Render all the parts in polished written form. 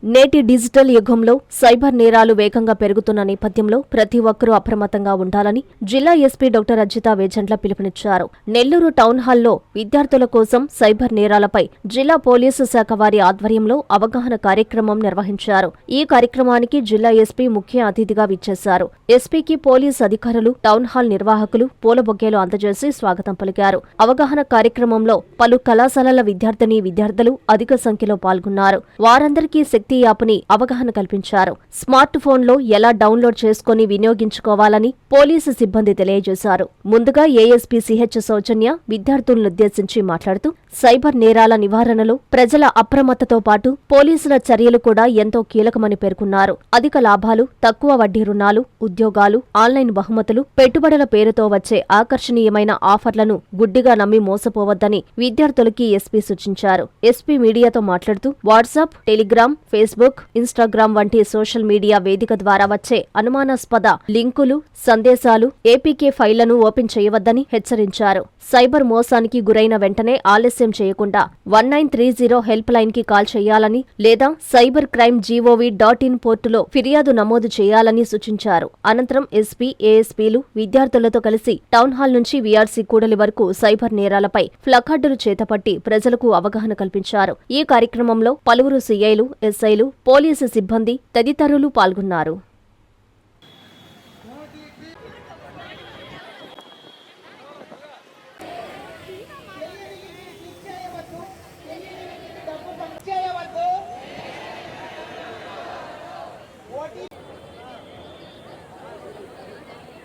నేటి డిజిటల్ యుగంలో సైబర్ నేరాలు వేగంగా పెరుగుతున్న నేపథ్యంలో ప్రతి ఒక్కరూ అప్రమత్తంగా ఉండాలని జిల్లా ఎస్పీ డాక్టర్ అర్జితా వేజంట్ల పిలుపునిచ్చారు. నెల్లూరు టౌన్ హాల్లో విద్యార్థుల కోసం సైబర్ నేరాలపై జిల్లా పోలీసు శాఖ వారి ఆధ్వర్యంలో అవగాహన కార్యక్రమం నిర్వహించారు. ఈ కార్యక్రమానికి జిల్లా ఎస్పీ ముఖ్య అతిథిగా విచ్చేశారు. ఎస్పీకి పోలీసు అధికారులు, టౌన్ హాల్ నిర్వాహకులు పూలబొకేలు అందజేసి స్వాగతం పలికారు. అవగాహన కార్యక్రమంలో పలు కళాశాలల విద్యార్థులు అధిక సంఖ్యలో పాల్గొన్నారు. వారందరికీ శక్తి యాప్ని అవగాహన కల్పించారు. స్మార్ట్ ఫోన్లో ఎలా డౌన్లోడ్ చేసుకుని వినియోగించుకోవాలని పోలీసు సిబ్బంది తెలియజేశారు. ముందుగా ఏఎస్పీ సిహెచ్ సౌజన్య విద్యార్థులనుద్దేశించి మాట్లాడుతూ సైబర్ నేరాల నివారణలో ప్రజల అప్రమత్తతో పాటు పోలీసుల చర్యలు కూడా ఎంతో కీలకమని పేర్కొన్నారు. అధిక లాభాలు, తక్కువ వడ్డీ రుణాలు, ఉద్యోగాలు, ఆన్లైన్ బహుమతులు, పెట్టుబడుల పేరుతో వచ్చే ఆకర్షణీయమైన ఆఫర్లను గుడ్డిగా నమ్మి మోసపోవద్దని విద్యార్థులకి ఎస్పీ సూచించారు. ఎస్పీ మీడియాతో మాట్లాడుతూ వాట్సాప్, టెలిగ్రామ్, ఫేస్బుక్, ఇన్స్టాగ్రామ్ వంటి సోషల్ మీడియా వేదిక ద్వారా వచ్చే అనుమానాస్పద లింకులు, సందేశాలు, ఏపీకే ఫైళ్లను ఓపెన్ చేయవద్దని హెచ్చరించారు. సైబర్ మోసానికి గురైన వెంటనే ఆలస్యం చేయకుండా 1930 హెల్ప్ లైన్ కి కాల్ చేయాలని లేదా సైబర్ క్రైమ్ GOV.in పోర్టులో ఫిర్యాదు నమోదు చేయాలని సూచించారు. అనంతరం ఎస్పీ, ఏఎస్పీలు విద్యార్థులతో కలిసి టౌన్ హాల్ నుంచి వీఆర్సీ కూడలి వరకు సైబర్ నేరాలపై ప్లకార్డులు చేతపట్టి ప్రజలకు అవగాహన కల్పించారు. ఈ కార్యక్రమంలో పలువురు సీఐలు, ఎస్ఐలు, పోలీసు సిబ్బంది తదితరులు పాల్గొన్నారు.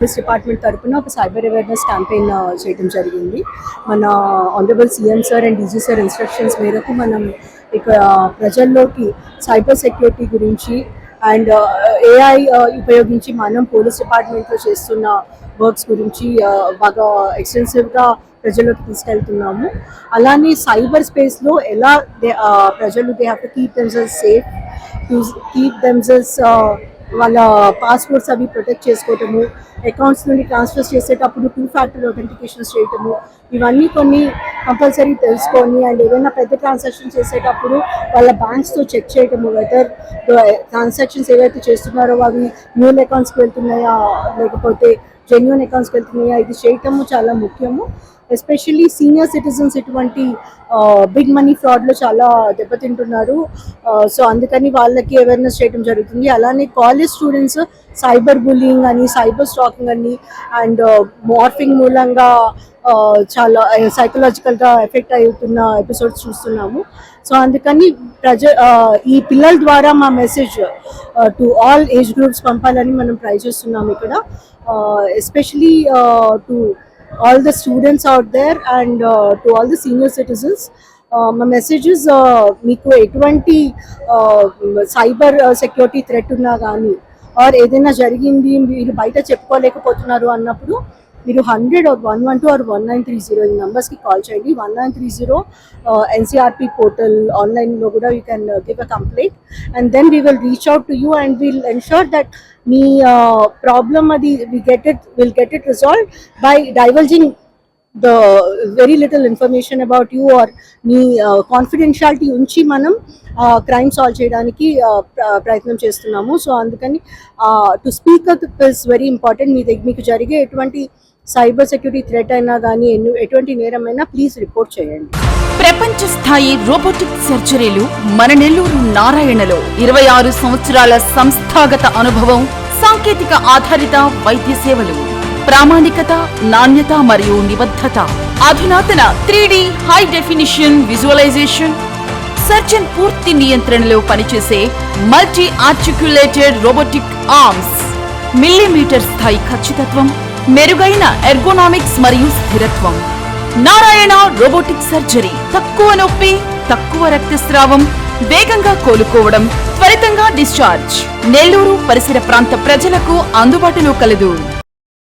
పోలీస్ డిపార్ట్మెంట్ తరఫున ఒక సైబర్ అవేర్నెస్ క్యాంపెయిన్ చేయడం జరిగింది. మన honourable CM sir and DG sir instructions మేరకు మనం ఇక్కడ ప్రజల్లోకి సైబర్ సెక్యూరిటీ గురించి అండ్ AI ఉపయోగించి మనం పోలీస్ డిపార్ట్మెంట్లో చేస్తున్న వర్క్స్ గురించి బాగా ఎక్స్టెన్సివ్గా ప్రజల్లోకి తీసుకెళ్తున్నాము. అలానే సైబర్ స్పేస్లో ఎలా ప్రజలు they have to keep themselves safe, keep themselves వాళ్ళ పాస్వర్డ్స్ అవి ప్రొటెక్ట్ చేసుకోవటము, అకౌంట్స్ నుండి ట్రాన్స్ఫర్స్ చేసేటప్పుడు 2 ఫ్యాక్టర్ అథెంటికేషన్స్ చేయటము, ఇవన్నీ కొన్ని కంపల్సరీ తెలుసుకొని అండ్ ఏదైనా పెద్ద ట్రాన్సాక్షన్ చేసేటప్పుడు వాళ్ళ బ్యాంక్స్తో చెక్ చేయటము, వెదర్ ట్రాన్సాక్షన్స్ ఏవైతే చేస్తున్నారో అవి న్యూల్ అకౌంట్స్కి వెళ్తున్నాయా లేకపోతే జెన్యూన్ అకౌంట్స్కి వెళ్తున్నాయా, ఇది చేయటము చాలా ముఖ్యము. ఎస్పెషల్లీ సీనియర్ సిటిజన్స్ ఇటువంటి బిగ్ మనీ ఫ్రాడ్లో చాలా దెబ్బతింటున్నారు. సో అందుకని వాళ్ళకి అవేర్నెస్ చేయడం జరుగుతుంది. అలానే కాలేజ్ స్టూడెంట్స్ సైబర్ బుల్లింగ్ అని, సైబర్ స్టాకింగ్ అని అండ్ మార్ఫింగ్ మూలంగా చాలా సైకలాజికల్గా ఎఫెక్ట్ అవుతున్న ఎపిసోడ్స్ చూస్తున్నాము. సో అందుకని ఈ పిల్లల ద్వారా మా message to all age groups పంపాలని మనం ట్రై చేస్తున్నాము ఇక్కడ. Especially to all the students out there and to all the senior citizens, my message is meeku etuvanti cyber security threat unna gaani or edaina jarigindi meeru baita cheppukolekapothunaru annappudu మీరు 100 or 112 or 1930 ఈ నంబర్స్కి call చేయండి. 1930 NCRP portal ఆన్లైన్లో కూడా you can give a complaint and then we will reach out to you and will ensure that మీ problem అది will get it resolve by diverging the very little information about you or మీ confidentiality ఉంచి మనం crime solve చేయడానికి ప్రయత్నం చేస్తున్నాము. So అందుకని to speak up is very important. మీకు జరిగే ఎటువంటి సైబర్ సెక్యూరిటీ థ్రెట్ అయినా కానీ ఎటువంటి నేరమైనా ప్లీజ్ రిపోర్ట్ చేయండి. ప్రపంచ స్థాయి రోబోటిక్ సర్జరీలు మన నెల్లూరు నారాయణలో 26 సంవత్సరాల సంస్థాగత అనుభవం, సాంకేతిక ఆధారిత వైద్య సేవలు, ప్రామాణికత, నాణ్యత మరియు నిబద్ధత, అధునాతన 3D high definition visualisation, surgeon పూర్తి నియంత్రణలో పనిచేసే multi articulated robotic arms, millimetre స్థాయి ఖచ్చితత్వం, మెరుగైన ఎర్గోనామిక్స్ మరియు స్థిరత్వం. Narayana robotic surgery. తక్కువ నొప్పి, తక్కువ రక్తస్రావం, వేగంగా కోలుకోవడం, త్వరితంగా డిశ్చార్జ్. నెల్లూరు పరిసర ప్రాంత ప్రజలకు అందుబాటులో కలదు.